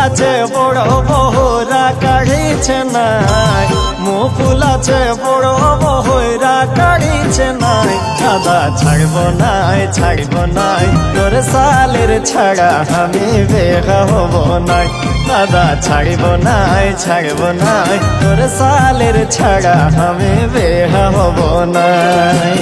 আছে বড় বহুরা কাড়িছে নাই, মুকুল আছে বড় বহুরা কাড়িছে নাই। দাদা ছাড়ব নাই তোর সালের ছাড়া আমি বেহা হব নাই। দাদা ছাড়ব নাই তোর সালের ছাড়া আমি বেহা হব নাই।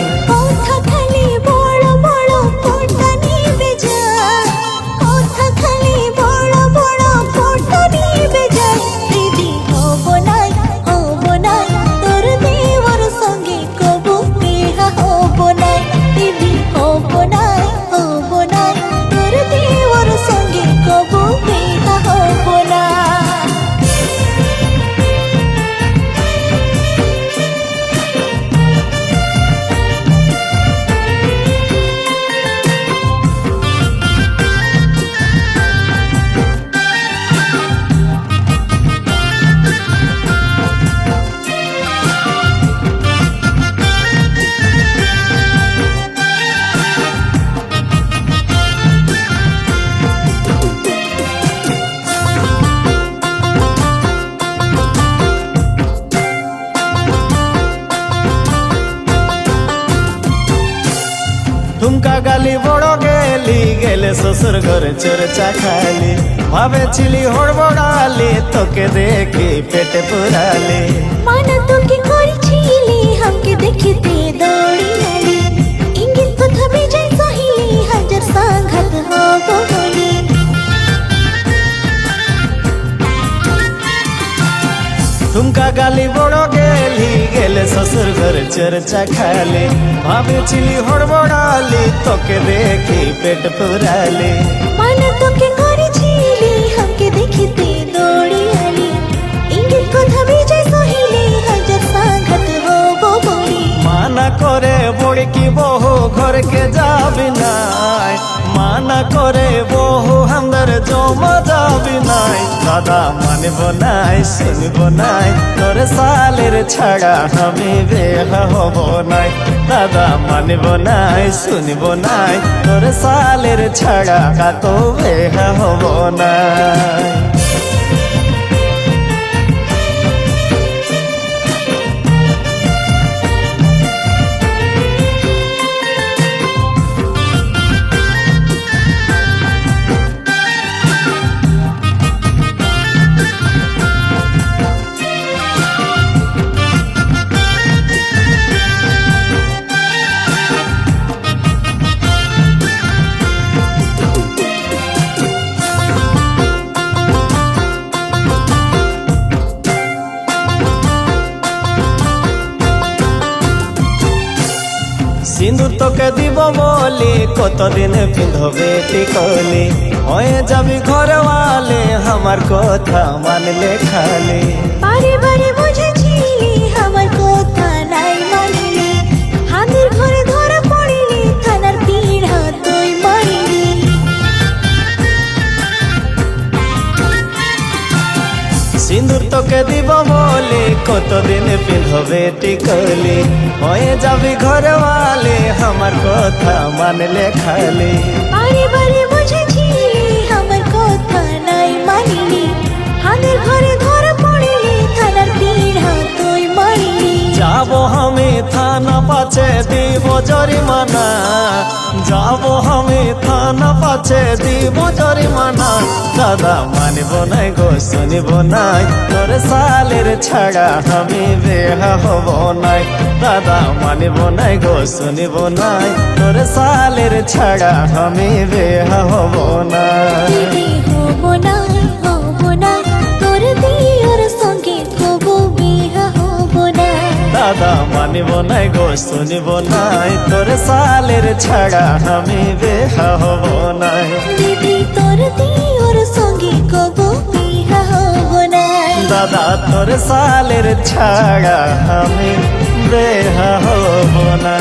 ঠুমকা গালি বড় গেলে শ্বশুর ঘরে চর্চা খালি। ভাবেছিলি হড়বড়ালি তোকে দেখি পেটে পুরালি। মানা তোকে করেছিলি हमके देखते दौड़ी आली। इंगित কথা বেজায় সহিলি হাজার সংঘাত হব বলি। ঠুমকা গালি বড় গেলে শ্বশুর ঘরে চর্চা খালি। ভাবেছিলি হড়বড়ালি তোকে দেখি পেট পুরালি। মানা তোকে করেছিলি हमके देखते दौड़ी आली। इंगित কথা বেজায় সহিলি হাজার সংঘাত হব বলি। মানা করে বড়কি বহু ঘরকে যাবি নাই, মানা করে বহু হামদার জমা যাবি নাই। দাদা মানব নাই শুনব নাই তোর সালের ছাড়া আমি বেহা হব নাই। দাদা মানব নাই শুনব নাই তোর সালের ছাড়া তো বেহা হব নাই। সিঁদুর তোকে দিব বলি কতদিন পিঁধবে টিকলি। হয়ে যাবি ঘরওয়ালে আমার কথা মানলে খালি। বারে বারে বুঝেছিলি আমার কথা নাই মানলি। হাতের ঘরে ধরা পড়িলি থানার পিড়া তুই মারিলি। সিঁদুর তোকে দিব বলি কতদিন পিঁধবে টিকলি। হয়ে যাবি ঘরওয়ালে আমার কথা মানলে খালি। বারে বারে বুঝেছিলি আমার কথা নাই মানিলি। হাতের ঘরে ধরা পড়িলি থানার পিড়া তুই মারিলি। যাবো আমি থানা পাছে দিব জরিমানা, যাবো আমি থানা পাছে দিব জরিমানা। দাদা মানব নাই গো শুনব নাই তোর সালের ছাড়া আমি বেহা হব নাই। দাদা মানব নাই গো শুনব নাই তোর সালের ছাড়া আমি বেহা হব নাই। দিদি হব নাই তোর দিওর সঙ্গে কব বিহা হব না। দাদা মানব নাই গো শুনব নাই তোর সালের ছাড়া আমি বেহা হব নাই। দিদি তোর দিওর সঙ্গে কব বিহা হব না। দাদা তোর সালের ছাড়া আমি বেহা হব না।